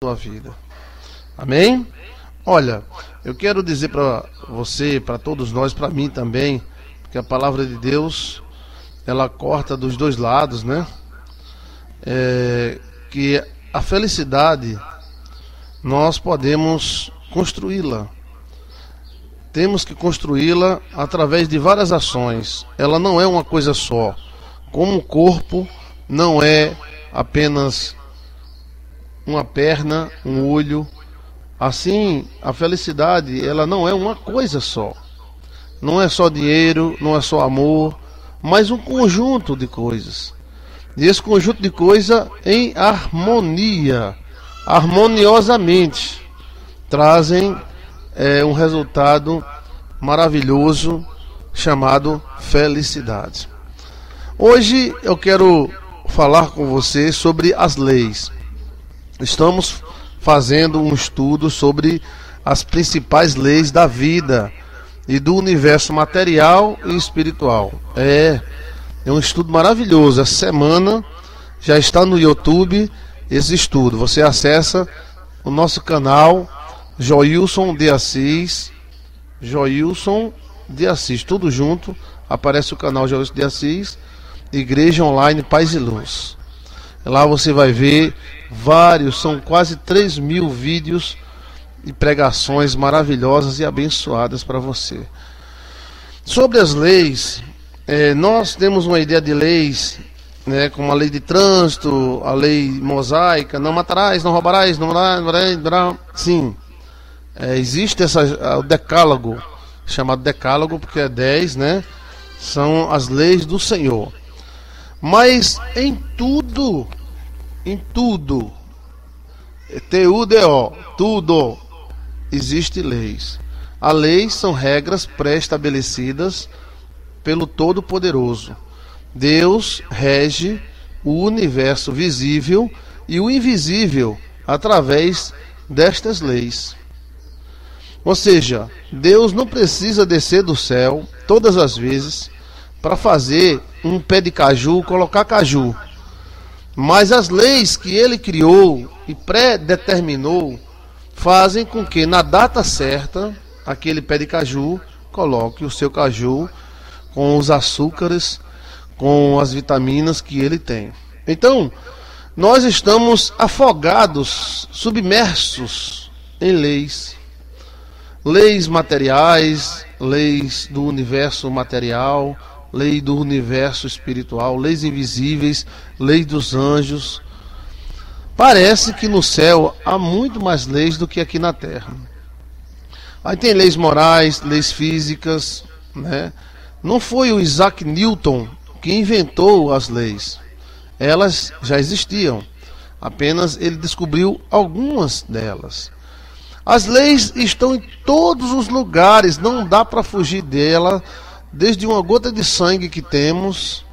sua vida. Amém? Olha, eu quero dizer para você, para todos nós, para mim também, que a palavra de Deus, ela corta dos dois lados, né? Que a felicidade nós podemos construí-la. Temos que construí-la através de várias ações. Ela não é uma coisa só. Como o corpo não é apenas uma perna, um olho, assim a felicidade, ela não é uma coisa só. Não é só dinheiro, não é só amor, mas um conjunto de coisas. E esse conjunto de coisas em harmonia, harmoniosamente, trazem um resultado maravilhoso chamado felicidade. Hoje eu quero falar com você sobre as leis. Estamos fazendo um estudo sobre as principais leis da vida e do universo material e espiritual. É um estudo maravilhoso. Essa semana já está no YouTube esse estudo. Você acessa o nosso canal Joilson de Assis, tudo junto. Aparece o canal Joilson de Assis, Igreja Online Paz e Luz. Lá você vai ver vários, são quase 3.000 vídeos e pregações maravilhosas e abençoadas para você. Sobre as leis, nós temos uma ideia de leis, né, como a lei de trânsito, a lei mosaica, não matarás, não roubarás, não darás. Sim, existe o decálogo, chamado decálogo porque é 10, né? São as leis do Senhor. Mas em tudo, T-U-D-O, tudo, existe leis. As leis são regras pré-estabelecidas pelo Todo-Poderoso. Deus rege o universo visível e o invisível através destas leis. Ou seja, Deus não precisa descer do céu todas as vezes para fazer um pé de caju, colocar caju. Mas as leis que ele criou e pré-determinou fazem com que na data certa aquele pé de caju coloque o seu caju com os açúcares, com as vitaminas que ele tem. Então, nós estamos afogados, submersos em leis. Leis materiais, leis do universo material, lei do universo espiritual, leis invisíveis, lei dos anjos. Parece que no céu há muito mais leis do que aqui na terra. Aí tem leis morais, leis físicas, né? Não foi o Isaac Newton que inventou as leis. Elas já existiam. Apenas ele descobriu algumas delas. As leis estão em todos os lugares, não dá para fugir dela, desde uma gota de sangue que temos,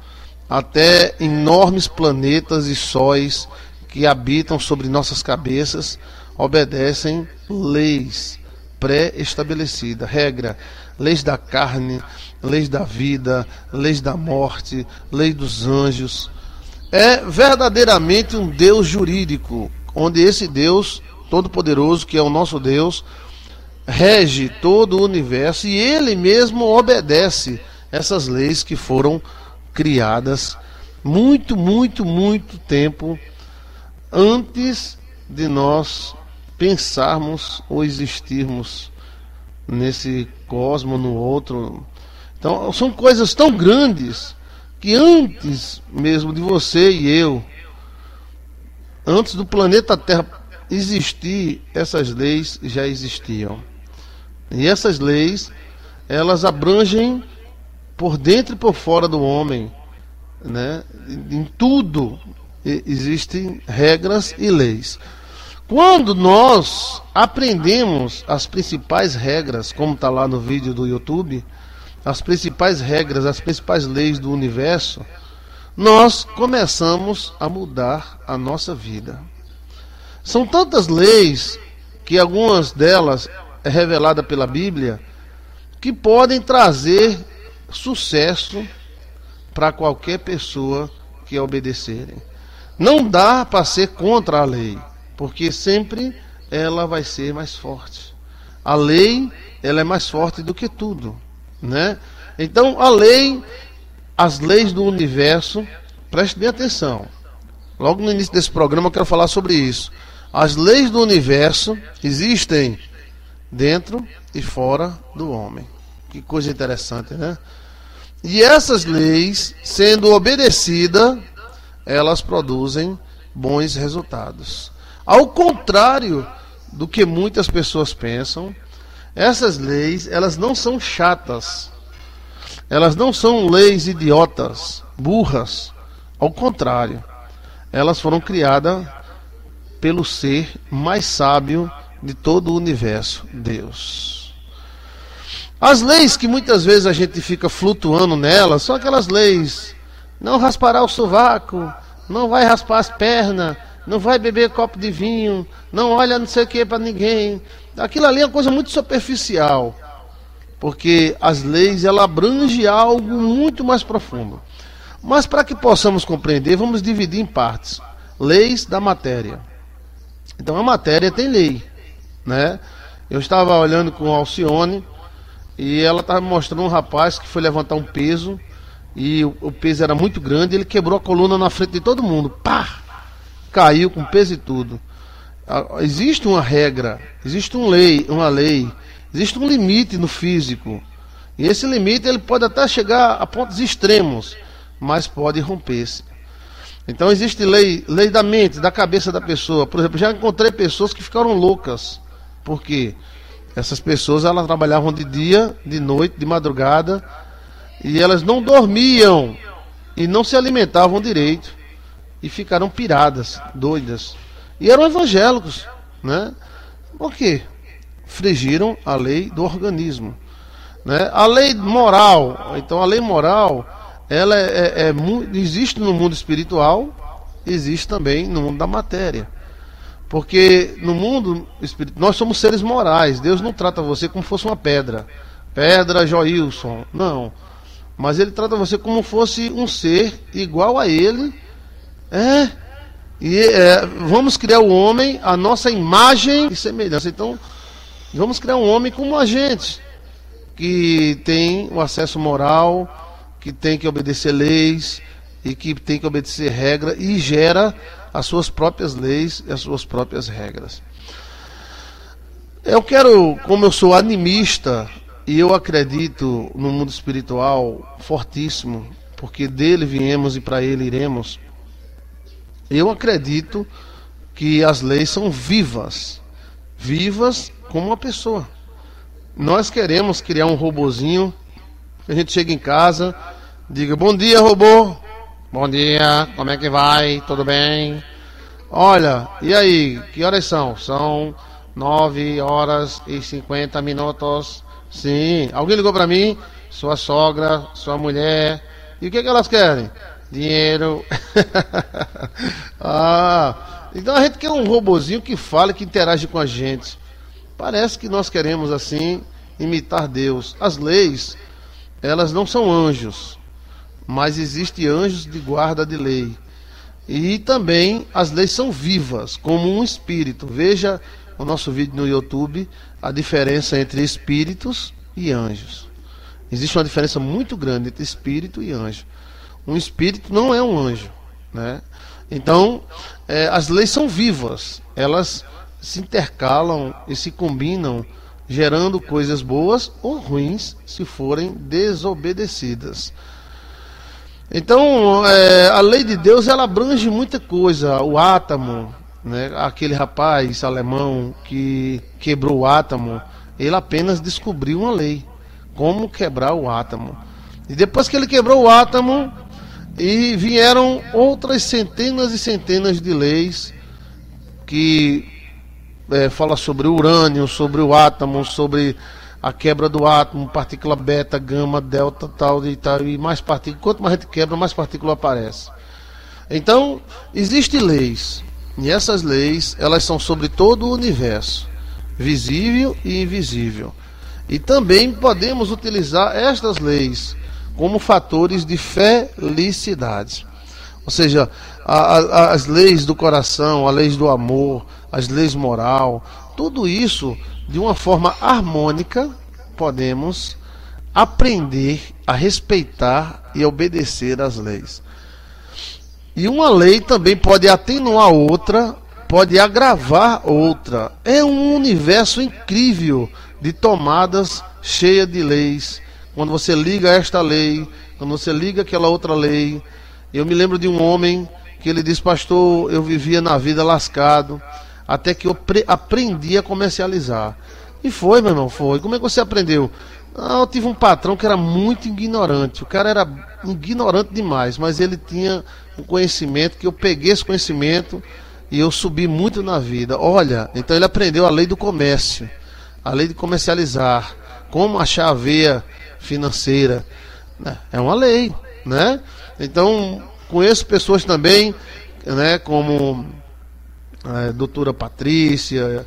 até enormes planetas e sóis que habitam sobre nossas cabeças, obedecem leis pré-estabelecidas, regra, leis da carne, leis da vida, leis da morte, lei dos anjos. É verdadeiramente um Deus jurídico, onde esse Deus Todo-Poderoso, que é o nosso Deus, rege todo o universo e ele mesmo obedece essas leis que foram criadas muito tempo antes de nós pensarmos ou existirmos nesse cosmos, no outro. Então são coisas tão grandes que antes mesmo de você e eu, antes do planeta Terra existir, essas leis já existiam. E essas leis, elas abrangem por dentro e por fora do homem, né? Em tudo existem regras e leis. Quando nós aprendemos as principais regras, como está lá no vídeo do YouTube, as principais regras, as principais leis do universo, nós começamos a mudar a nossa vida. São tantas leis que algumas delas é revelada pela Bíblia que podem trazer sucesso para qualquer pessoa que obedecerem. Não dá para ser contra a lei. porque sempre ela vai ser mais forte. A lei, ela é mais forte do que tudo, né? Então, as leis do universo, preste bem atenção. Logo no início desse programa eu quero falar sobre isso. As leis do universo existem dentro e fora do homem. Que coisa interessante, né? E essas leis, sendo obedecidas, elas produzem bons resultados. Ao contrário do que muitas pessoas pensam, essas leis, elas não são chatas. Elas não são leis idiotas, burras. Ao contrário, elas foram criadas pelo ser mais sábio de todo o universo, Deus. As leis que muitas vezes a gente fica flutuando nelas são aquelas leis: não raspará o sovaco, não vai raspar as pernas, não vai beber copo de vinho, não olha não sei o que para ninguém. Aquilo ali é uma coisa muito superficial, porque as leis, ela abrange algo muito mais profundo. Mas para que possamos compreender, vamos dividir em partes. Leis da matéria. Então a matéria tem lei, né? Eu estava olhando com a Alcione e ela estava me mostrando um rapaz que foi levantar um peso e o peso era muito grande, ele quebrou a coluna na frente de todo mundo. Pá! Caiu com peso e tudo. Existe uma regra, existe uma lei, existe um limite no físico. E esse limite ele pode até chegar a pontos extremos, mas pode romper-se. Então existe lei da mente, da cabeça da pessoa. Por exemplo, já encontrei pessoas que ficaram loucas. Por quê? Essas pessoas, elas trabalhavam de dia, de noite, de madrugada, e elas não dormiam e não se alimentavam direito, e ficaram piradas, doidas. E eram evangélicos, né? Por quê? Infringiram a lei do organismo, né? A lei moral, então a lei moral, ela existe no mundo espiritual, existe também no mundo da matéria. Porque no mundo espiritual, nós somos seres morais. Deus não trata você como fosse uma pedra. Pedra Joilson, não. Mas ele trata você como fosse um ser igual a ele. Vamos criar o homem à nossa imagem e semelhança. Então, vamos criar um homem como a gente, que tem o acesso moral, que tem que obedecer leis e que tem que obedecer regras e gera as suas próprias leis e as suas próprias regras. Eu quero, como eu sou animista e eu acredito no mundo espiritual fortíssimo, porque dele viemos e para ele iremos, eu acredito que as leis são vivas como uma pessoa. Nós queremos criar um robozinho, que a gente chega em casa, diga: bom dia, robô. Bom dia, como é que vai? Tudo bem? Olha, e aí, que horas são? São 9h50. Sim, alguém ligou para mim? Sua sogra, sua mulher. E o que elas querem? Dinheiro. Então a gente quer um robozinho que fala, que interage com a gente. Parece que nós queremos assim imitar Deus. As leis, elas não são anjos, mas existem anjos de guarda de lei. E também as leis são vivas, como um espírito. Veja o nosso vídeo no YouTube, a diferença entre espíritos e anjos. Existe uma diferença muito grande entre espírito e anjo. Um espírito não é um anjo, né? Então, as leis são vivas. Elas se intercalam e se combinam, gerando coisas boas ou ruins, se forem desobedecidas. Então, a lei de Deus, ela abrange muita coisa. O átomo, né? Aquele rapaz alemão que quebrou o átomo, ele apenas descobriu uma lei: como quebrar o átomo. E depois que ele quebrou o átomo, e vieram outras centenas e centenas de leis que falam sobre o urânio, sobre o átomo, sobre a quebra do átomo, partícula beta, gama, delta, tal e tal, e mais partículas. Quanto mais a gente quebra, mais partícula aparece. Então, existem leis, e essas leis, elas são sobre todo o universo, visível e invisível. E também podemos utilizar estas leis como fatores de felicidade. Ou seja, as leis do coração, as leis do amor, as leis moral, tudo isso de uma forma harmônica podemos aprender a respeitar e obedecer às leis. E uma lei também pode atenuar outra, pode agravar outra. É um universo incrível de tomadas cheia de leis. Quando você liga esta lei, quando você liga aquela outra lei. Eu me lembro de um homem que ele disse: pastor, eu vivia na vida lascado, até que eu aprendi a comercializar. E foi, meu irmão, foi. Como é que você aprendeu? Eu tive um patrão que era muito ignorante. O cara era ignorante demais, mas ele tinha um conhecimento que eu peguei esse conhecimento e eu subi muito na vida. Olha, então ele aprendeu a lei do comércio, a lei de comercializar, como achar a veia financeira. É uma lei, né? Então, conheço pessoas também, né, como a doutora Patrícia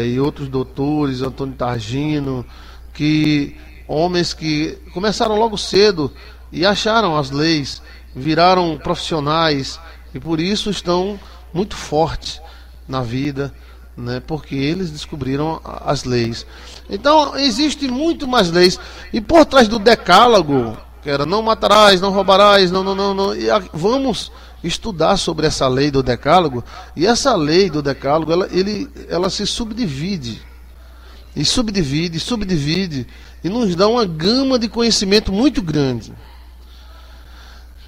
e outros doutores, Antônio Targino, que homens que começaram logo cedo e acharam as leis, viraram profissionais e por isso estão muito fortes na vida, né, porque eles descobriram as leis. Então, existe muito mais leis. E por trás do decálogo, que era não matarás, não roubarás, não. E vamos estudar sobre essa lei do decálogo. E essa lei do decálogo, ela se subdivide. E subdivide. E nos dá uma gama de conhecimento muito grande.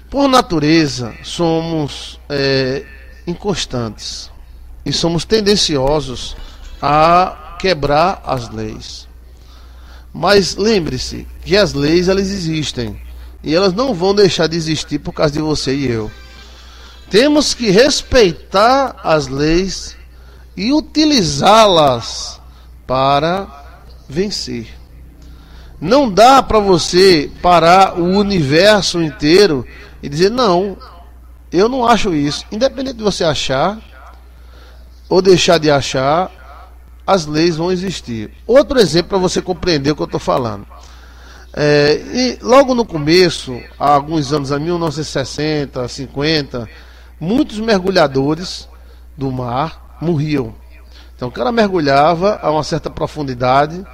Por natureza, somos inconstantes. E somos tendenciosos a quebrar as leis. Mas lembre-se que as leis, elas existem. E elas não vão deixar de existir por causa de você e eu. Temos que respeitar as leis e utilizá-las para vencer. Não dá para você parar o universo inteiro e dizer: não, eu não acho isso. Independente de você achar ou deixar de achar, as leis vão existir. Outro exemplo para você compreender o que eu estou falando. E logo no começo, há alguns anos, em 1960, 50, muitos mergulhadores do mar morriam. Então o cara mergulhava a uma certa profundidade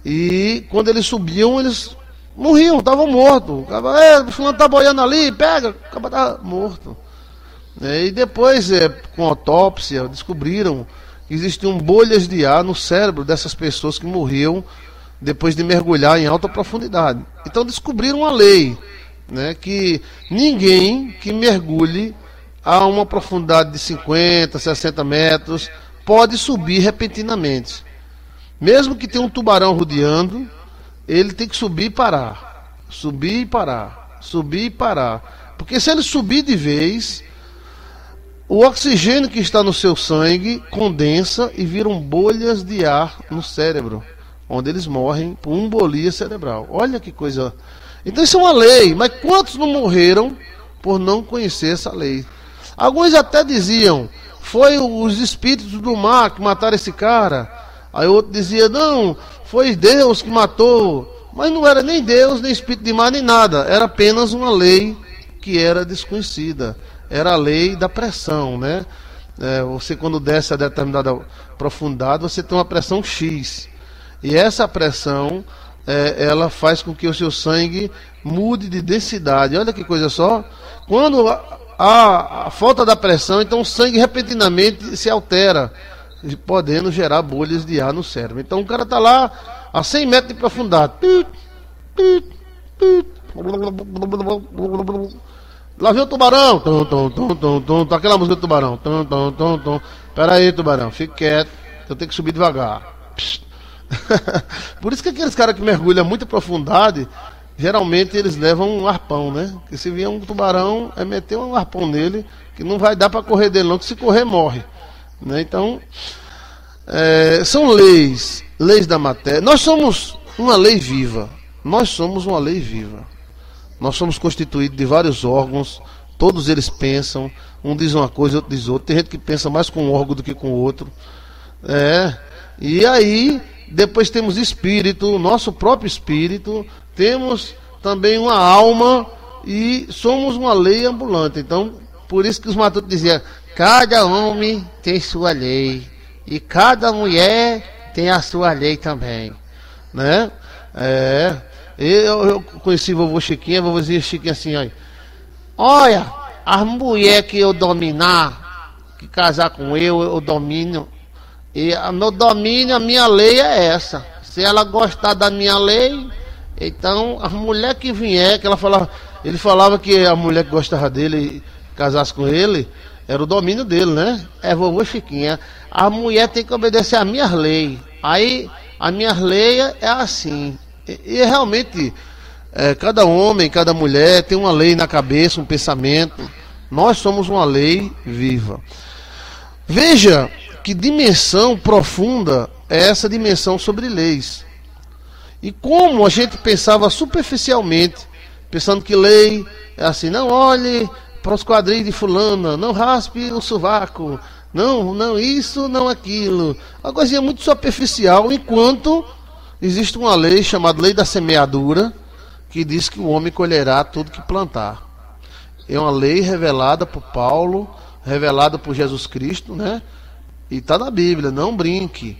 e quando eles subiam, eles morriam, estavam mortos. O cara, o fulano está boiando ali, pega, o cara está morto. E depois, com autópsia, descobriram que existiam bolhas de ar no cérebro dessas pessoas que morriam depois de mergulhar em alta profundidade. Então descobriram uma lei, né, que ninguém que mergulhe a uma profundidade de 50, 60 metros pode subir repentinamente. Mesmo que tenha um tubarão rodeando, ele tem que subir e parar. Subir e parar. Subir e parar. Porque se ele subir de vez, o oxigênio que está no seu sangue condensa e viram bolhas de ar no cérebro, onde eles morrem por embolia cerebral. Olha que coisa. Então isso é uma lei, mas quantos não morreram por não conhecer essa lei? Alguns até diziam: foi os espíritos do mar que mataram esse cara. Aí outro dizia: não, foi Deus que matou. Mas não era nem Deus, nem espírito de mar, nem nada. Era apenas uma lei que era desconhecida. Era a lei da pressão, né? Você, quando desce a determinada profundidade, você tem uma pressão X. E essa pressão, ela faz com que o seu sangue mude de densidade. Olha que coisa só. Quando há a falta da pressão, então o sangue repentinamente se altera, podendo gerar bolhas de ar no cérebro. Então o cara está lá a 100 metros de profundidade. Lá vem o tubarão. Tá aquela música do tubarão. Pera aí, tubarão, fique quieto, eu tenho que subir devagar. Por isso que aqueles caras que mergulham a muita profundidade, geralmente eles levam um arpão, né? Porque se vier um tubarão, é meter um arpão nele, que não vai dar para correr dele não, que se correr morre, né? Então, são leis da matéria. Nós somos uma lei viva. Nós somos uma lei viva. Nós somos constituídos de vários órgãos, todos eles pensam, um diz uma coisa, outro diz outra. Tem gente que pensa mais com um órgão do que com o outro. E aí, depois temos espírito, nosso próprio espírito, temos também uma alma e somos uma lei ambulante. Então, por isso que os matutos diziam: cada homem tem sua lei e cada mulher tem a sua lei também, né? Eu conheci vovô Chiquinha, vovôzinha Chiquinha assim, olha, as mulheres que eu dominar, que casar com eu domino. E no domínio, a minha lei é essa. Se ela gostar da minha lei, então a mulher que vier, que ele falava que a mulher que gostava dele, casasse com ele, era o domínio dele, né? Vovô Chiquinha, a mulher tem que obedecer às minhas leis. Aí, a minha lei é assim. E realmente, cada homem, cada mulher tem uma lei na cabeça, um pensamento. Nós somos uma lei viva. Veja que dimensão profunda é essa dimensão sobre leis. E como a gente pensava superficialmente, pensando que lei é assim, não olhe para os quadris de fulana, não raspe o sovaco, não isso, não aquilo. Uma coisinha muito superficial, enquanto existe uma lei chamada lei da semeadura, que diz que o homem colherá tudo que plantar. É uma lei revelada por Paulo, revelada por Jesus Cristo, né? E está na Bíblia, não brinque,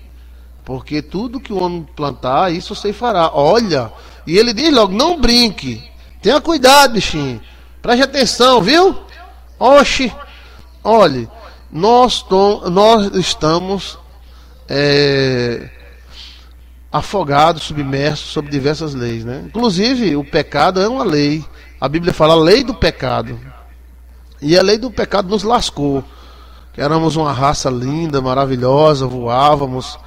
porque tudo que o homem plantar, isso você fará. Olha, e ele diz logo, não brinque, tenha cuidado, bichinho, preste atenção, viu? Oxe, olhe, nós estamos afogados, submersos sob diversas leis, né? Inclusive, o pecado é uma lei. A Bíblia fala a lei do pecado. E a lei do pecado nos lascou. Que éramos uma raça linda, maravilhosa, voávamos,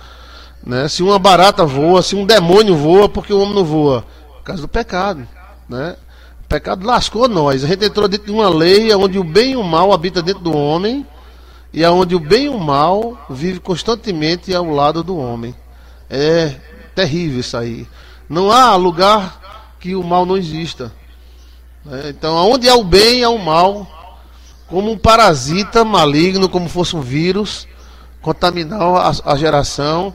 né? Se uma barata voa, se um demônio voa, porque o homem não voa? Por causa do pecado, né? O pecado lascou nós. A gente entrou dentro de uma lei onde o bem e o mal habitam dentro do homem, e onde o bem e o mal vivem constantemente ao lado do homem. É terrível isso aí. Não há lugar que o mal não exista, né? Então, onde há o bem, há o mal, como um parasita maligno, como fosse um vírus, contaminar a geração,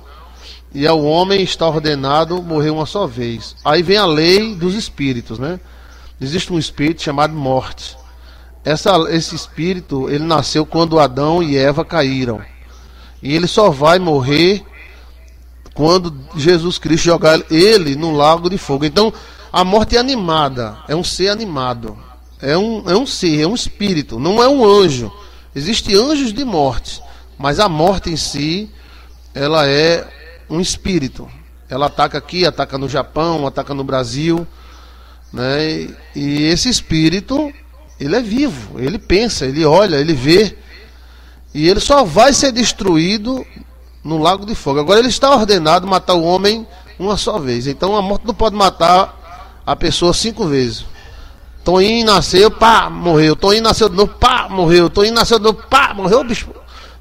e ao homem está ordenado morrer uma só vez. Aí vem a lei dos espíritos, né? Existe um espírito chamado morte. Esse espírito, ele nasceu quando Adão e Eva caíram. E ele só vai morrer quando Jesus Cristo jogar ele no lago de fogo. Então, a morte é animada, é um ser animado. É um ser, é um espírito, não é um anjo. Existem anjos de morte, mas a morte em si, ela é um espírito. Ela ataca aqui, ataca no Japão, ataca no Brasil, né? E esse espírito, ele é vivo, ele pensa, ele olha, ele vê, e ele só vai ser destruído no lago de fogo. Agora ele está ordenado matar o homem uma só vez. Então a morte não pode matar a pessoa 5 vezes. Toninho nasceu, pá, morreu. Toninho nasceu de novo, pá, morreu. Toninho nasceu de novo, pá, morreu.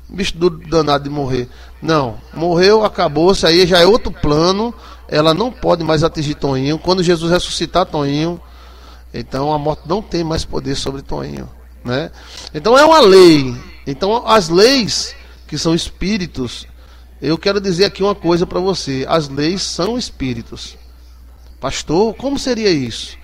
Bicho danado de morrer. Não, morreu, acabou-se. Aí já é outro plano. Ela não pode mais atingir Toninho. Quando Jesus ressuscitar Toninho, então a morte não tem mais poder sobre Toninho, né? Então é uma lei. Então as leis que são espíritos, eu quero dizer aqui uma coisa para você. As leis são espíritos. Pastor, como seria isso?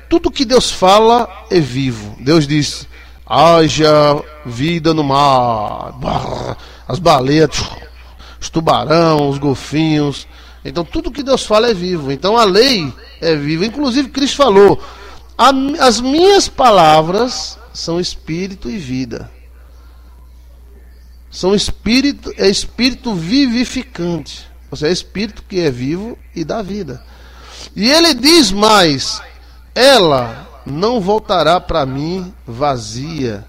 Tudo que Deus fala é vivo. Deus diz: haja vida no mar, as baleias, os tubarão, os golfinhos. Então tudo que Deus fala é vivo. Então a lei é viva. Inclusive Cristo falou: as minhas palavras são espírito e vida. São espírito vivificante. Ou seja, é espírito que é vivo e dá vida. E ele diz mais: ela não voltará para mim vazia,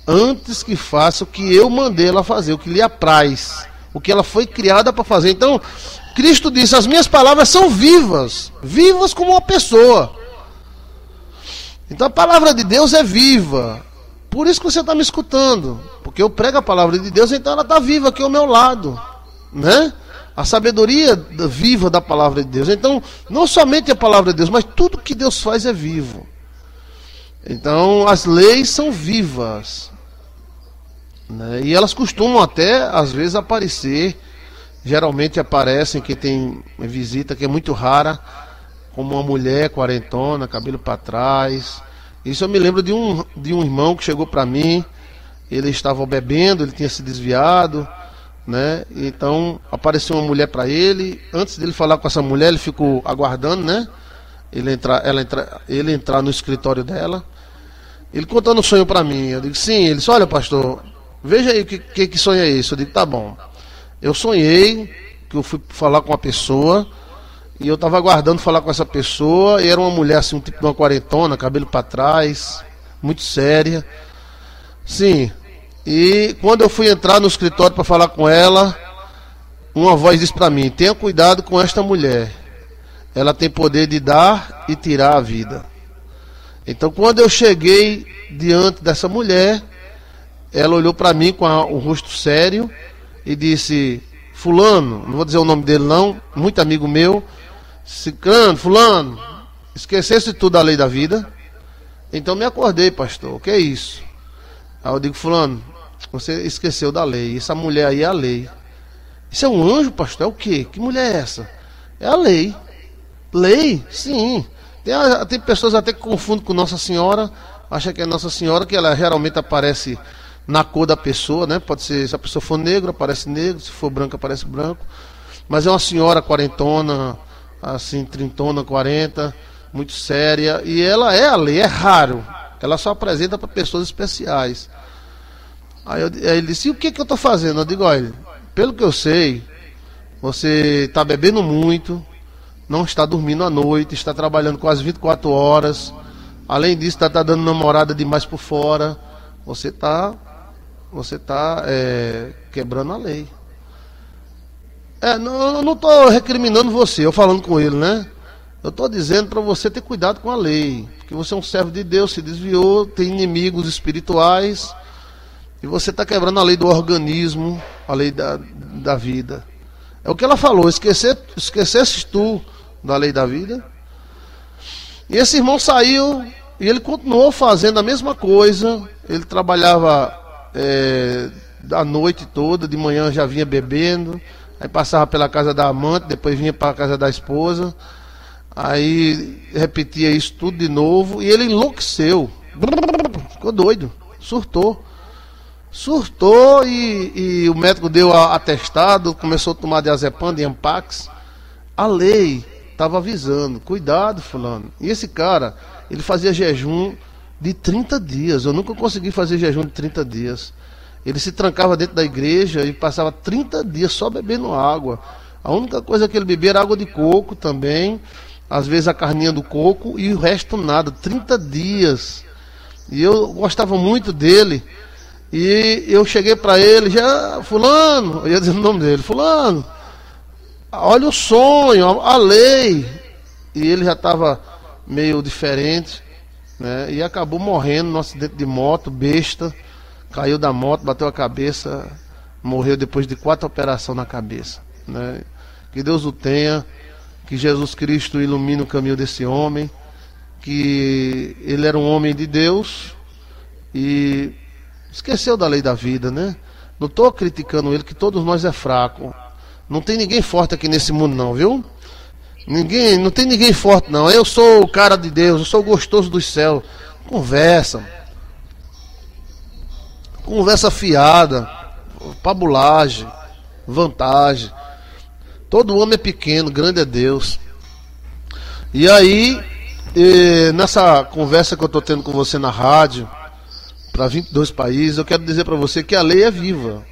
antes que faça o que eu mandei ela fazer, o que lhe apraz, o que ela foi criada para fazer. Então, Cristo disse: as minhas palavras são vivas, vivas como uma pessoa. Então a palavra de Deus é viva. Por isso que você está me escutando, porque eu prego a palavra de Deus, então ela está viva aqui ao meu lado, né? A sabedoria viva da palavra de Deus. Então, não somente a palavra de Deus, mas tudo que Deus faz é vivo. Então, as leis são vivas, né? E elas costumam até, às vezes, aparecer. Geralmente aparecem quem tem visita, que é muito rara, como uma mulher quarentona, cabelo para trás, Isso eu me lembro de um irmão que chegou para mim, ele estava bebendo, ele tinha se desviado, né? Então apareceu uma mulher para ele. Antes dele falar com essa mulher, ele ficou aguardando, né? Ele entrar no escritório dela. Ele contando um sonho para mim. Eu digo, sim. Ele disse, olha, pastor, veja aí que sonho é esse. Eu digo, tá bom. Eu sonhei que eu fui falar com uma pessoa e eu estava aguardando falar com essa pessoa, e era uma mulher assim, um tipo de uma quarentona, cabelo para trás, muito séria. Sim. E quando eu fui entrar no escritório para falar com ela, uma voz disse para mim, tenha cuidado com esta mulher. Ela tem poder de dar e tirar a vida. Então quando eu cheguei diante dessa mulher, ela olhou para mim com o rosto sério e disse, fulano, não vou dizer o nome dele não, muito amigo meu, ciclano, fulano, esquecesse tudo da lei da vida? Então me acordei, pastor, o que é isso? Aí eu digo, fulano, você esqueceu da lei, essa mulher aí é a lei. Isso é um anjo, pastor? É o quê? Que mulher é essa? É a lei. Lei? Sim. Tem pessoas até que confundem com Nossa Senhora, acha que é Nossa Senhora, que ela geralmente aparece na cor da pessoa, né? Pode ser, se a pessoa for negra, aparece negro, se for branca, aparece branco. Mas é uma senhora quarentona, assim, trintona, 40, muito séria, e ela é a lei, é raro. Ela só apresenta para pessoas especiais. Aí ele disse, e o que eu estou fazendo? Eu digo, olha, pelo que eu sei, você está bebendo muito, não está dormindo à noite, está trabalhando quase 24 horas, além disso está dando namorada demais por fora, você está quebrando a lei. Eu não estou recriminando você, eu falando com ele, né? Eu estou dizendo para você ter cuidado com a lei, porque você é um servo de Deus, se desviou, tem inimigos espirituais, e você está quebrando a lei do organismo, a lei da vida. É o que ela falou, esquecesse tu da lei da vida. E esse irmão saiu e ele continuou fazendo a mesma coisa. Ele trabalhava a noite toda, de manhã já vinha bebendo, aí passava pela casa da amante, depois vinha para a casa da esposa, aí repetia isso tudo de novo, e ele enlouqueceu, ficou doido, surtou e o médico deu atestado, começou a tomar diazepam, de Ampax. A lei estava avisando, cuidado fulano. E esse cara, ele fazia jejum de 30 dias, eu nunca consegui fazer jejum de 30 dias. Ele se trancava dentro da igreja e passava 30 dias só bebendo água. A única coisa que ele bebia era água de coco também, às vezes a carninha do coco, e o resto nada, 30 dias. E eu gostava muito dele. E eu cheguei para ele, já, fulano, eu ia dizer o nome dele, fulano, olha o sonho, a lei. E ele já estava meio diferente, né? E acabou morrendo num acidente de moto, besta. Caiu da moto, bateu a cabeça, morreu depois de 4 operações na cabeça, né? Que Deus o tenha, que Jesus Cristo ilumine o caminho desse homem, que ele era um homem de Deus e esqueceu da lei da vida, né? Não estou criticando ele, que todos nós é fraco. Não tem ninguém forte aqui nesse mundo não, viu? Não tem ninguém forte não. Eu sou o cara de Deus, eu sou o gostoso dos céus. Conversa fiada, pabulagem, vantagem. Todo homem é pequeno, grande é Deus. E aí, nessa conversa que eu estou tendo com você na rádio, para 22 países, eu quero dizer para você que a lei é viva.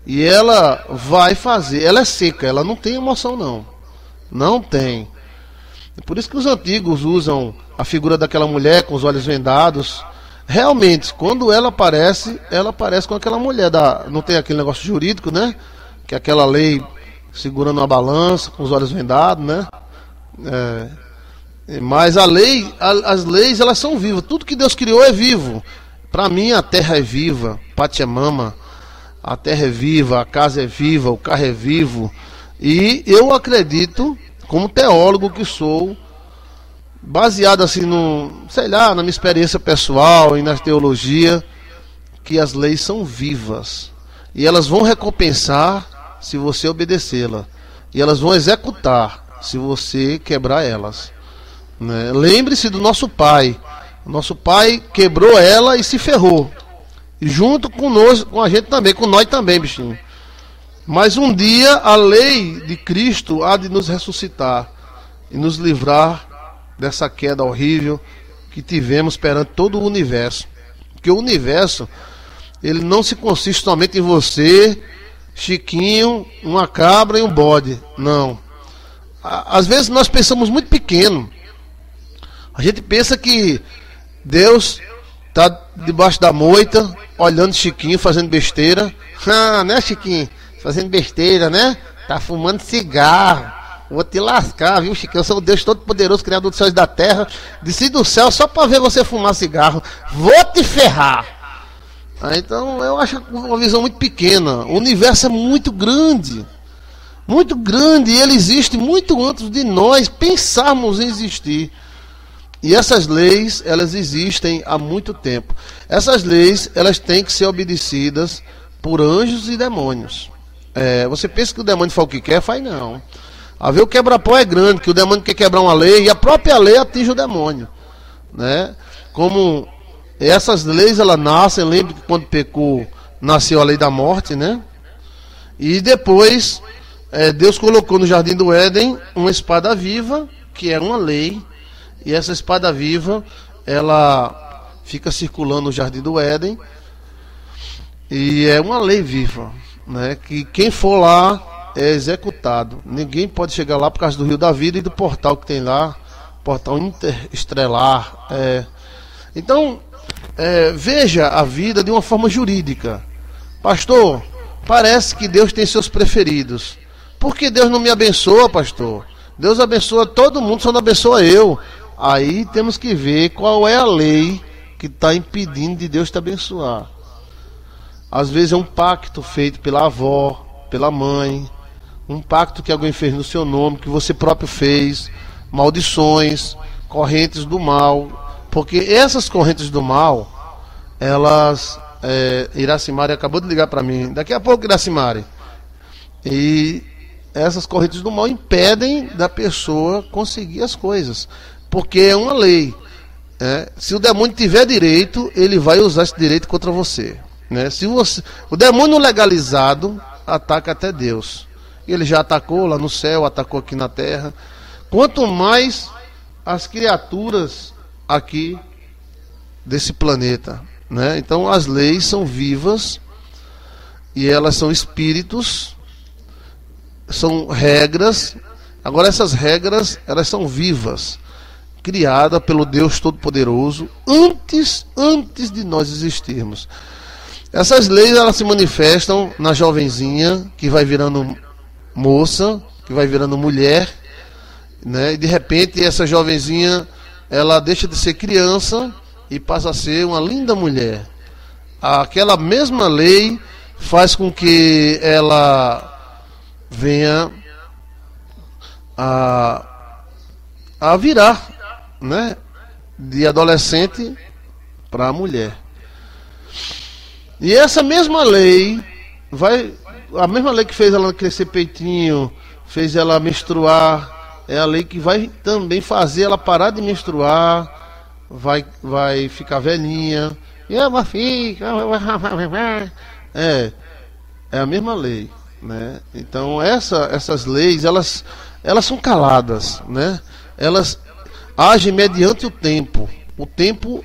E ela vai fazer, ela é seca, ela não tem emoção não. Não tem. É por isso que os antigos usam a figura daquela mulher com os olhos vendados. Realmente, quando ela aparece com aquela mulher não tem aquele negócio jurídico, né? Que é aquela lei segurando uma balança, com os olhos vendados, né? Mas as leis, elas são vivas. Tudo que Deus criou é vivo. Para mim a terra é viva, Pachamama, a terra é viva, a casa é viva, o carro é vivo. E eu acredito, como teólogo que sou, baseado assim na minha experiência pessoal e na teologia, que as leis são vivas. E elas vão recompensar se você obedecê-la. E elas vão executar se você quebrar elas, né? Lembre-se do nosso pai. Nosso pai quebrou ela e se ferrou. E junto conosco, com a gente também, com nós também, bichinho. Mas um dia a lei de Cristo há de nos ressuscitar e nos livrar dessa queda horrível que tivemos perante todo o universo. Porque o universo, ele não se consiste somente em você, Chiquinho, uma cabra e um bode. Não. Às vezes nós pensamos muito pequeno. A gente pensa que Deus está debaixo da moita, olhando Chiquinho, fazendo besteira. Ah, né, Chiquinho? Fazendo besteira, né? Tá fumando cigarro. Vou te lascar, viu, Chiquinho? Eu sou o Deus Todo-Poderoso, Criador dos céus e da terra. Desci do céu só para ver você fumar cigarro. Vou te ferrar. Então eu acho uma visão muito pequena. O universo é muito grande. Muito grande. E ele existe muito antes de nós pensarmos em existir. E essas leis, elas existem há muito tempo. Essas leis, elas têm que ser obedecidas por anjos e demônios. Você pensa que o demônio faz o que quer? Faz não. A ver, o quebra-pau é grande, que o demônio quer quebrar uma lei e a própria lei atinge o demônio, né? Como essas leis, elas nascem, lembra que quando pecou, nasceu a lei da morte, né? E depois, Deus colocou no jardim do Éden uma espada viva, que é uma lei, e essa espada viva, ela fica circulando no jardim do Éden, e é uma lei viva, né? Que quem for lá é executado. Ninguém pode chegar lá por causa do rio da vida e do portal que tem lá, portal interestrelar. Então, veja a vida de uma forma jurídica. Pastor, parece que Deus tem seus preferidos. Por que Deus não me abençoa, pastor? Deus abençoa todo mundo, só não abençoa eu. Aí temos que ver qual é a lei que está impedindo de Deus te abençoar. Às vezes é um pacto feito pela avó, pela mãe, um pacto que alguém fez no seu nome, que você próprio fez, maldições, correntes do mal, porque essas correntes do mal, elas, Iracimari acabou de ligar para mim, daqui a pouco, Iracimari, e essas correntes do mal impedem da pessoa conseguir as coisas, porque é uma lei, se o demônio tiver direito, ele vai usar esse direito contra você, né? Se o demônio legalizado ataca até Deus. Ele já atacou lá no céu, atacou aqui na terra. Quanto mais as criaturas aqui desse planeta, né? Então as leis são vivas e elas são espíritos, são regras. Agora essas regras, elas são vivas, criadas pelo Deus Todo-Poderoso antes de nós existirmos. Essas leis, elas se manifestam na jovenzinha que vai virando moça, que vai virando mulher, né? E de repente essa jovenzinha, ela deixa de ser criança e passa a ser uma linda mulher. Aquela mesma lei faz com que ela venha a virar, né? De adolescente para mulher. E essa mesma lei a mesma lei que fez ela crescer peitinho, fez ela menstruar, é a lei que vai também fazer ela parar de menstruar, vai ficar velhinha, e ela fica, é a mesma lei, né? Então essas leis, elas são caladas, né? Elas agem mediante o tempo. O tempo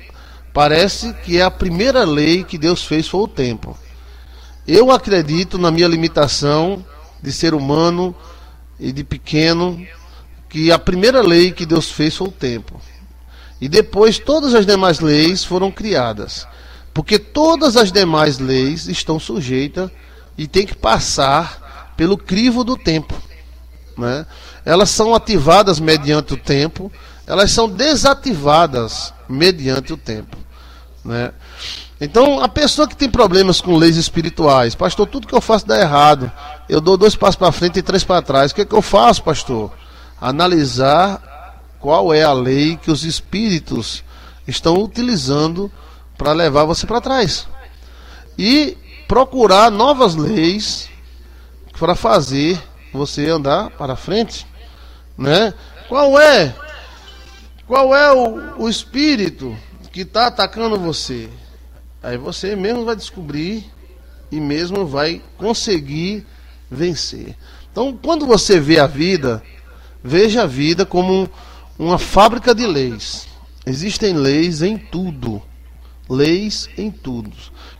parece que é a primeira lei que Deus fez, foi o tempo. Eu acredito, na minha limitação de ser humano e de pequeno, que a primeira lei que Deus fez foi o tempo. E depois todas as demais leis foram criadas. Porque todas as demais leis estão sujeitas e tem que passar pelo crivo do tempo, né? Elas são ativadas mediante o tempo, elas são desativadas mediante o tempo, né? Então, a pessoa que tem problemas com leis espirituais, pastor, tudo que eu faço dá errado, eu dou 2 passos para frente e 3 para trás, o que é que eu faço, pastor? Analisar qual é a lei que os espíritos estão utilizando para levar você para trás e procurar novas leis para fazer você andar para frente, né? Qual é o espírito que está atacando você. Aí você mesmo vai descobrir e mesmo vai conseguir vencer. Então, quando você vê a vida, veja a vida como uma fábrica de leis. Existem leis em tudo. Leis em tudo.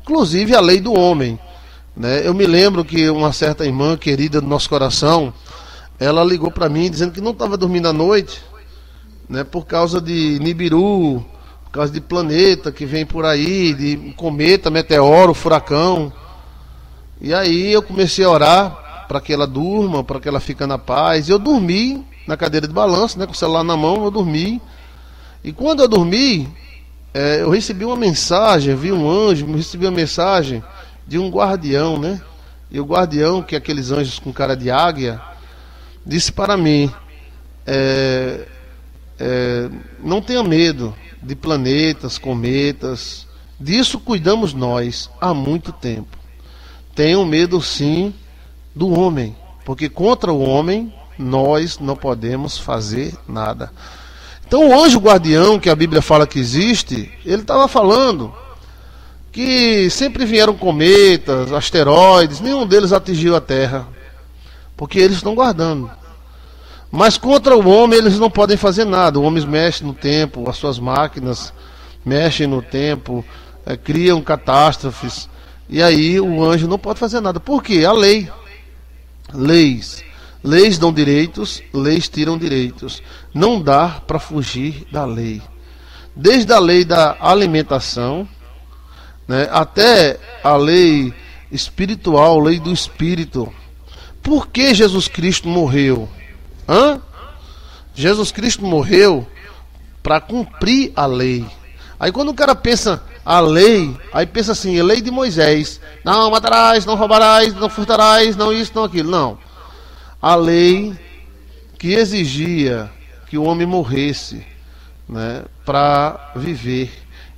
Inclusive a lei do homem, né? Eu me lembro que uma certa irmã querida do nosso coração, ela ligou para mim dizendo que não estava dormindo à noite, né, por causa de Nibiru, por causa de planeta que vem por aí, de cometa, meteoro, furacão. E aí eu comecei a orar para que ela durma, para que ela fique na paz. E eu dormi na cadeira de balanço, né, com o celular na mão, eu dormi. E quando eu dormi, eu recebi uma mensagem, vi um anjo, recebi uma mensagem de um guardião, né? E o guardião, que é aqueles anjos com cara de águia, disse para mim, não tenha medo de planetas, cometas, disso cuidamos nós há muito tempo. Tenham medo sim do homem, porque contra o homem nós não podemos fazer nada. Então o anjo guardião, que a Bíblia fala que existe, ele estava falando que sempre vieram cometas, asteroides, nenhum deles atingiu a Terra, porque eles estão guardando. Mas contra o homem eles não podem fazer nada. O homem mexe no tempo, as suas máquinas mexem no tempo, criam catástrofes, e aí o anjo não pode fazer nada. Por quê? A lei. Leis dão direitos, leis tiram direitos. Não dá para fugir da lei. Desde a lei da alimentação, né, até a lei espiritual, lei do espírito. Por que Jesus Cristo morreu? Jesus Cristo morreu para cumprir a lei. Aí quando o cara pensa a lei, aí pensa assim, a lei de Moisés. Não matarás, não roubarás, não furtarás, não isso, não aquilo. Não. A lei que exigia que o homem morresse, né, para viver.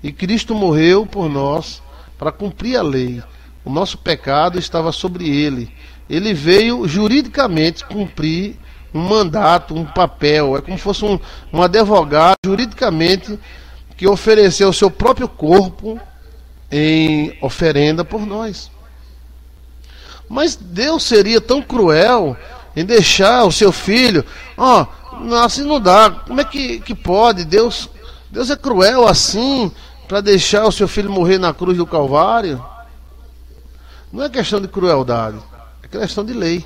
E Cristo morreu por nós para cumprir a lei. O nosso pecado estava sobre ele. Ele veio juridicamente cumprir um mandato, um papel. É como se fosse um advogado juridicamente que ofereceu o seu próprio corpo em oferenda por nós. Mas Deus seria tão cruel em deixar o seu filho... assim não dá. Como é que pode? Deus é cruel assim para deixar o seu filho morrer na cruz do Calvário? Não é questão de crueldade, é questão de lei.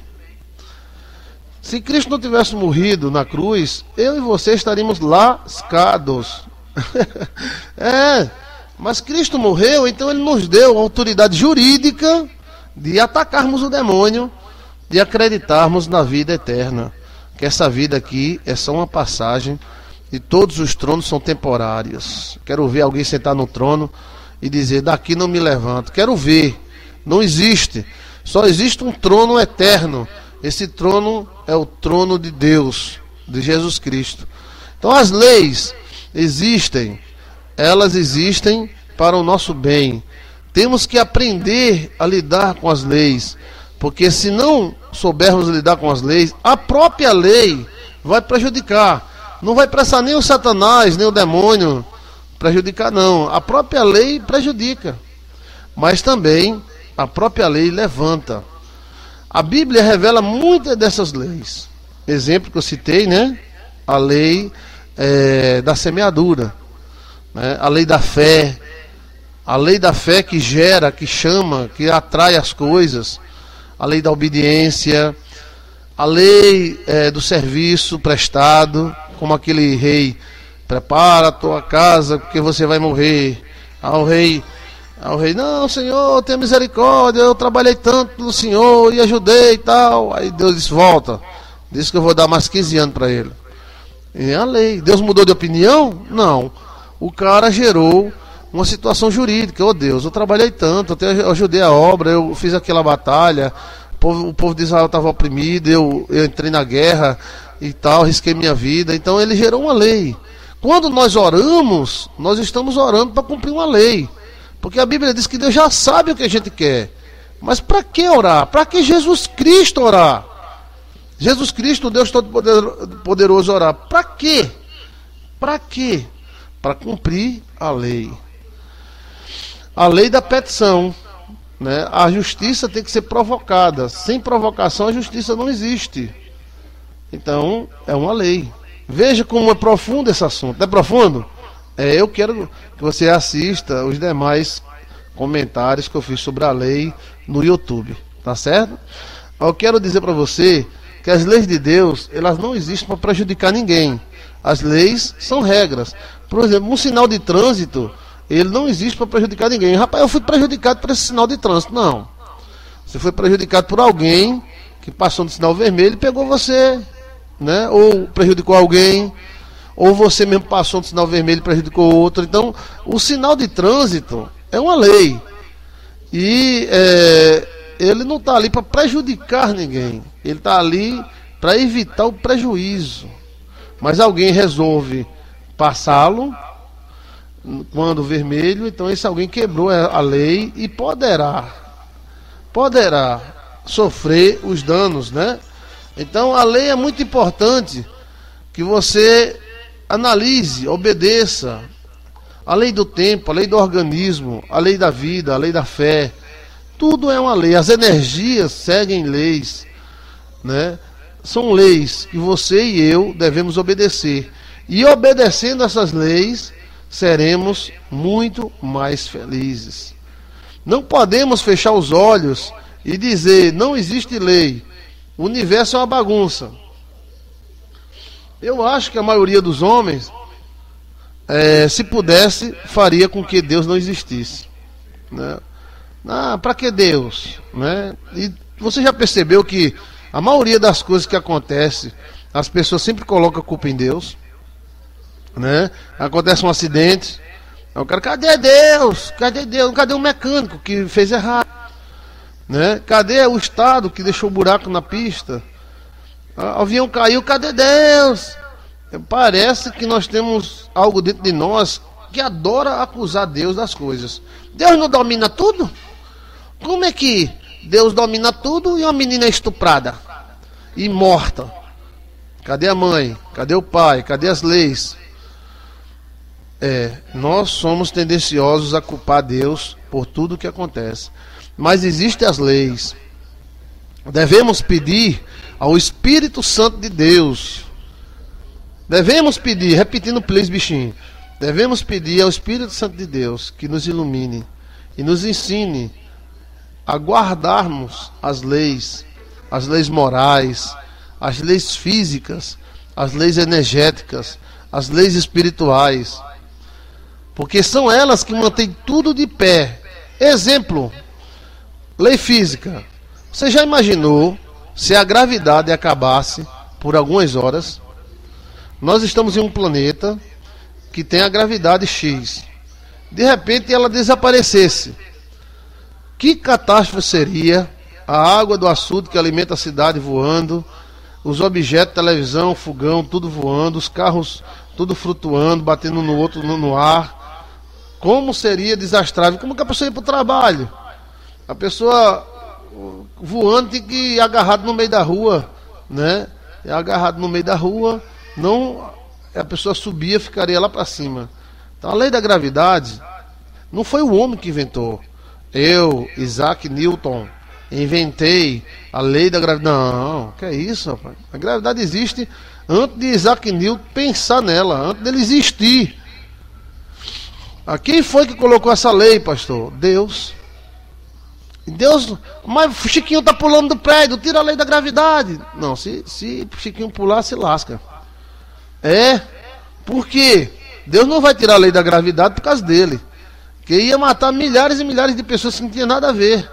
Se Cristo não tivesse morrido na cruz, eu e você estaríamos lascados. Mas Cristo morreu, então ele nos deu a autoridade jurídica de atacarmos o demônio, de acreditarmos na vida eterna. Que essa vida aqui é só uma passagem e todos os tronos são temporários. Quero ver alguém sentar no trono e dizer, daqui não me levanto. Quero ver. Não existe. Só existe um trono eterno. Esse trono é o trono de Deus, de Jesus Cristo. Então as leis existem. Elas existem para o nosso bem. Temos que aprender a lidar com as leis. Porque se não soubermos lidar com as leis, a própria lei vai prejudicar. Não vai prestar nem o Satanás, nem o demônio prejudicar, não. A própria lei prejudica. Mas também a própria lei levanta. A Bíblia revela muitas dessas leis. Exemplo que eu citei, né? A lei da semeadura, né? A lei da fé. A lei da fé que gera, que chama, que atrai as coisas. A lei da obediência, a lei do serviço prestado, como aquele rei, prepara a tua casa porque você vai morrer. Ao rei, não, Senhor, tenha misericórdia, eu trabalhei tanto no Senhor e ajudei e tal. Aí Deus disse, volta, disse que eu vou dar mais 15 anos para ele. E a lei, Deus mudou de opinião? Não, o cara gerou uma situação jurídica. Deus, eu trabalhei tanto, eu ajudei a obra, eu fiz aquela batalha, o povo de Israel estava oprimido, eu entrei na guerra e tal, risquei minha vida. Então ele gerou uma lei. Quando nós oramos, nós estamos orando para cumprir uma lei, porque a Bíblia diz que Deus já sabe o que a gente quer. Mas para que orar? Para que Jesus Cristo orar? Jesus Cristo, Deus Todo-Poderoso, orar. Para quê? Para quê? para cumprir a lei. A lei da petição, né? A justiça tem que ser provocada. Sem provocação a justiça não existe. Então é uma lei. Veja como é profundo esse assunto. É profundo? Eu quero que você assista os demais comentários que eu fiz sobre a lei no YouTube, tá certo? Eu quero dizer para você que as leis de Deus, elas não existem para prejudicar ninguém. As leis são regras. Por exemplo, um sinal de trânsito, ele não existe para prejudicar ninguém. Rapaz, eu fui prejudicado por esse sinal de trânsito. Não. Você foi prejudicado por alguém que passou no sinal vermelho e pegou você, né? Ou prejudicou alguém, ou você mesmo passou no sinal vermelho e prejudicou outro. Então, o sinal de trânsito é uma lei. E ele não está ali para prejudicar ninguém. Ele está ali para evitar o prejuízo. Mas alguém resolve passá-lo quando vermelho, então esse alguém quebrou a lei e poderá sofrer os danos, né? Então a lei é muito importante que você analise, obedeça. A lei do tempo, a lei do organismo, a lei da vida, a lei da fé. Tudo é uma lei. As energias seguem leis, né? São leis que você e eu devemos obedecer. E obedecendo essas leis, seremos muito mais felizes. Não podemos fechar os olhos e dizer, não existe lei. O universo é uma bagunça. Eu acho que a maioria dos homens, se pudesse, faria com que Deus não existisse, né? Para que Deus, né? E você já percebeu que a maioria das coisas que acontecem, as pessoas sempre colocam a culpa em Deus, né? Acontece um acidente, o cara, cadê Deus? Cadê Deus? Cadê o mecânico que fez errado, né? Cadê o Estado que deixou buraco na pista? O avião caiu, cadê Deus? Parece que nós temos algo dentro de nós que adora acusar Deus das coisas. Deus não domina tudo? Como é que Deus domina tudo e uma menina é estuprada e morta? Cadê a mãe? Cadê o pai? Cadê as leis? Nós somos tendenciosos a culpar Deus por tudo o que acontece. Mas existem as leis. Devemos pedir ao Espírito Santo de Deus. Devemos pedir, repetindo please, bichinho. Devemos pedir ao Espírito Santo de Deus que nos ilumine e nos ensine a guardarmos as leis morais, as leis físicas, as leis energéticas, as leis espirituais. Porque são elas que mantêm tudo de pé. Exemplo, lei física. Você já imaginou se a gravidade acabasse por algumas horas? Nós estamos em um planeta que tem a gravidade X. De repente ela desaparecesse. Que catástrofe seria a água do açude que alimenta a cidade voando, os objetos, televisão, fogão, tudo voando, os carros tudo flutuando, batendo no outro no ar. Como seria desastrável? Como que a pessoa ia para o trabalho? A pessoa voando tem que ir agarrado no meio da rua, né? Agarrado no meio da rua, não, a pessoa subia, ficaria lá para cima. Então a lei da gravidade não foi o homem que inventou. Eu, Isaac Newton, inventei a lei da gravidade. Não, que é isso, rapaz? A gravidade existe antes de Isaac Newton pensar nela, antes dele existir. Quem foi que colocou essa lei, pastor? Deus. Deus, mas Chiquinho está pulando do prédio, tira a lei da gravidade. Não, se Chiquinho pular, se lasca. Por quê? Deus não vai tirar a lei da gravidade por causa dele, que ia matar milhares e milhares de pessoas que não tinham nada a ver.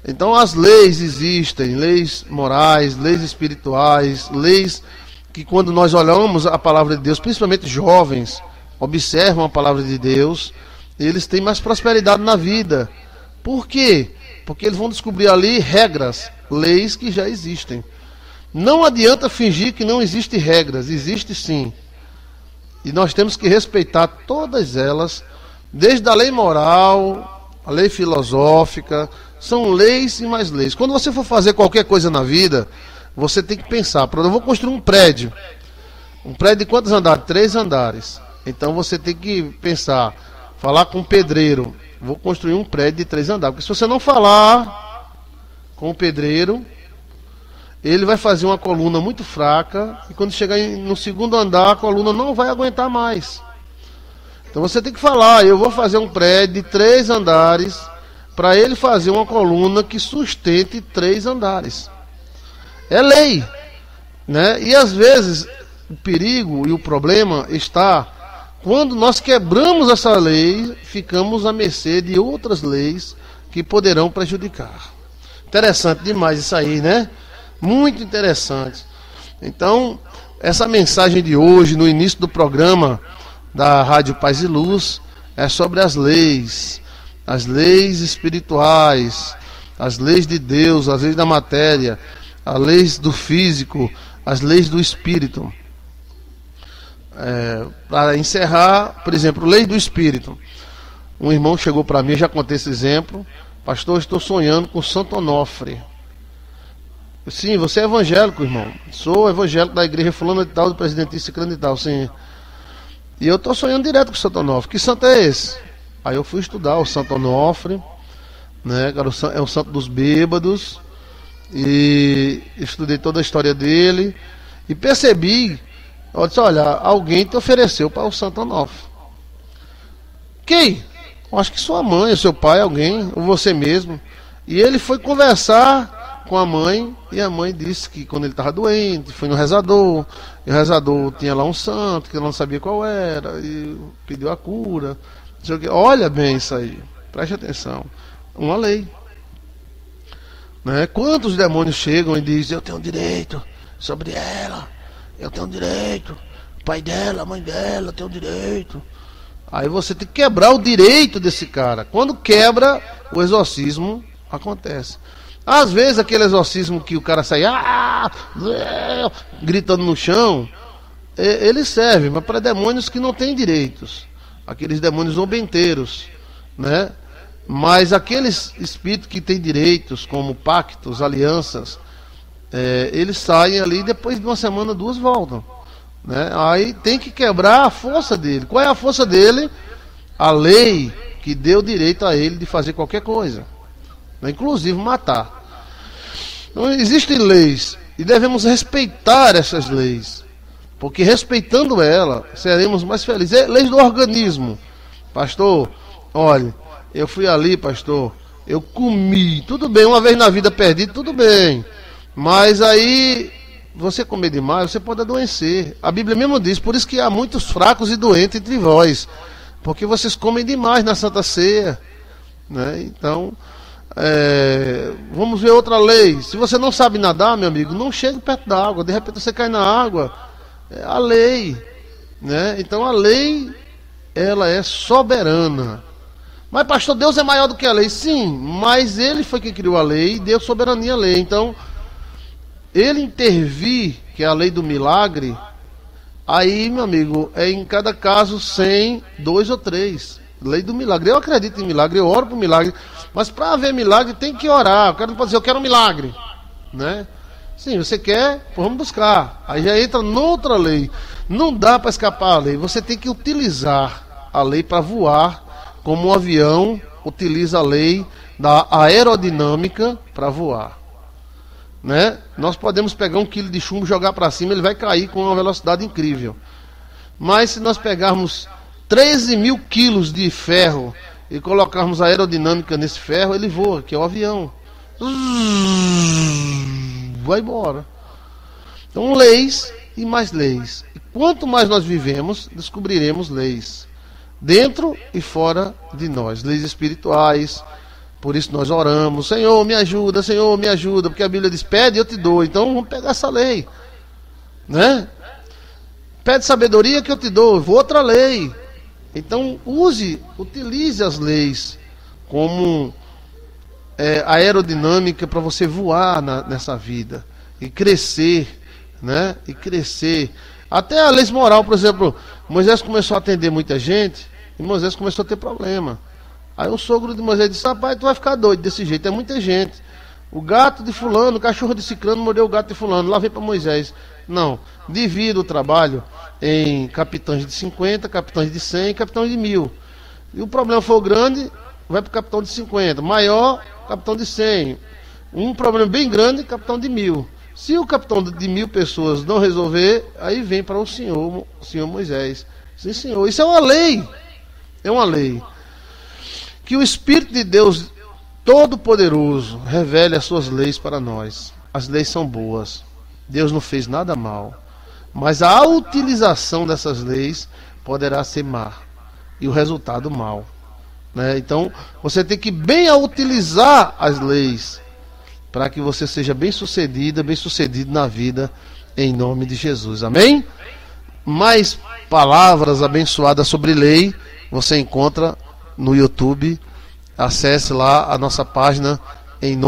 Então as leis existem, leis morais, leis espirituais, leis que quando nós olhamos a palavra de Deus, principalmente jovens, observam a palavra de Deus, eles têm mais prosperidade na vida. Por quê? Porque eles vão descobrir ali regras, leis que já existem. Não adianta fingir que não existem regras, existe sim. E nós temos que respeitar todas elas, desde a lei moral, a lei filosófica, são leis e mais leis. Quando você for fazer qualquer coisa na vida, você tem que pensar, eu vou construir um prédio. Um prédio de quantos andares? 3 andares. Então você tem que pensar, falar com o pedreiro, vou construir um prédio de 3 andares. Porque se você não falar com o pedreiro, ele vai fazer uma coluna muito fraca e quando chegar no 2º andar, a coluna não vai aguentar mais. Então você tem que falar, eu vou fazer um prédio de 3 andares para ele fazer uma coluna que sustente 3 andares. É lei, né? E às vezes o perigo e o problema está quando nós quebramos essa lei, ficamos à mercê de outras leis que poderão prejudicar. Interessante demais isso aí, né? Muito interessante. Então, essa mensagem de hoje, no início do programa da Rádio Paz e Luz, é sobre as leis espirituais, as leis de Deus, as leis da matéria, as leis do físico, as leis do espírito. Para encerrar, por exemplo, lei do espírito. Um irmão chegou para mim, já contei esse exemplo. Pastor, estou sonhando com Santo Onofre. Sim, você é evangélico, irmão. Sou evangélico da igreja fulana de tal, do presidente ciclano de tal, sim. E eu estou sonhando direto com Santo Onofre. Que santo é esse? Aí eu fui estudar o Santo Onofre, né? É o santo dos bêbados. E estudei toda a história dele. E percebi, eu disse, olha, alguém te ofereceu para o Santo Onofre. Quem? Eu acho que sua mãe, seu pai, alguém, ou você mesmo. E ele foi conversar com a mãe, e a mãe disse que quando ele estava doente, foi no rezador, e o rezador tinha lá um santo, que ela não sabia qual era, e pediu a cura. Olha bem isso aí, preste atenção, uma lei, né? Quantos demônios chegam e dizem, eu tenho direito sobre ela, eu tenho direito, o pai dela, a mãe dela, eu tenho direito. Aí você tem que quebrar o direito desse cara. Quando quebra, o exorcismo acontece. Às vezes aquele exorcismo que o cara sai gritando no chão, ele serve, mas para demônios que não têm direitos, aqueles demônios zombenteiros, né? Mas aqueles espíritos que têm direitos, como pactos, alianças, eles saem ali e depois de uma semana, 2 voltam, né? Aí tem que quebrar a força dele. Qual é a força dele? A lei que deu direito a ele de fazer qualquer coisa, inclusive matar. Então existem leis e devemos respeitar essas leis, porque respeitando ela seremos mais felizes. Leis do organismo. Pastor, olha, eu fui ali, pastor, eu comi, tudo bem, uma vez na vida perdi, tudo bem, mas aí você comer demais, você pode adoecer. A Bíblia mesmo diz, por isso que há muitos fracos e doentes entre vós, porque vocês comem demais na Santa Ceia, né? Então, vamos ver outra lei. Se você não sabe nadar, meu amigo, não chegue perto da água. De repente você cai na água. É a lei, né? Então a lei, ela é soberana. Mas pastor, Deus é maior do que a lei. Sim, mas ele foi quem criou a lei e deu soberania à lei. Então ele intervir, que é a lei do milagre, aí, meu amigo, é em cada caso 100, 2 ou 3. Lei do milagre. Eu acredito em milagre, eu oro por milagre. Mas para haver milagre tem que orar. O cara não pode dizer, eu quero um milagre, né? Sim, você quer, pô, vamos buscar. Aí já entra noutra lei. Não dá para escapar a lei. Você tem que utilizar a lei para voar, como um avião utiliza a lei da aerodinâmica para voar, né? Nós podemos pegar 1 quilo de chumbo, jogar para cima, ele vai cair com uma velocidade incrível. Mas se nós pegarmos 13 mil quilos de ferro e colocarmos a aerodinâmica nesse ferro, ele voa, que é o avião. Vai embora. Então, leis e mais leis. E quanto mais nós vivemos, descobriremos leis dentro e fora de nós, leis espirituais. Por isso nós oramos, Senhor me ajuda, porque a Bíblia diz, pede e eu te dou. Então vamos pegar essa lei, né? Pede sabedoria que eu te dou, outra lei. Então utilize as leis como aerodinâmica para você voar nessa vida e crescer, né? E crescer. Até a lei moral, por exemplo, Moisés começou a atender muita gente e Moisés começou a ter problema. Aí o sogro de Moisés disse, rapaz, tu vai ficar doido desse jeito, é muita gente. O gato de fulano, o cachorro de ciclano mordeu o gato de fulano, lá vem para Moisés. Não, divida o trabalho, em capitães de 50, capitães de 100, capitães de 1000. E o problema for grande, vai para o capitão de 50. Maior, capitão de 100. Um problema bem grande, capitão de 1000. Se o capitão de 1000 pessoas não resolver, aí vem para o senhor Moisés. Sim, senhor. Isso é uma lei. É uma lei. Que o Espírito de Deus Todo-Poderoso revele as suas leis para nós. As leis são boas. Deus não fez nada mal. Mas a utilização dessas leis poderá ser má. E o resultado mal. Né? Então, você tem que bem utilizar as leis para que você seja bem sucedido na vida, em nome de Jesus. Amém? Mais palavras abençoadas sobre lei você encontra no YouTube. Acesse lá a nossa página em nome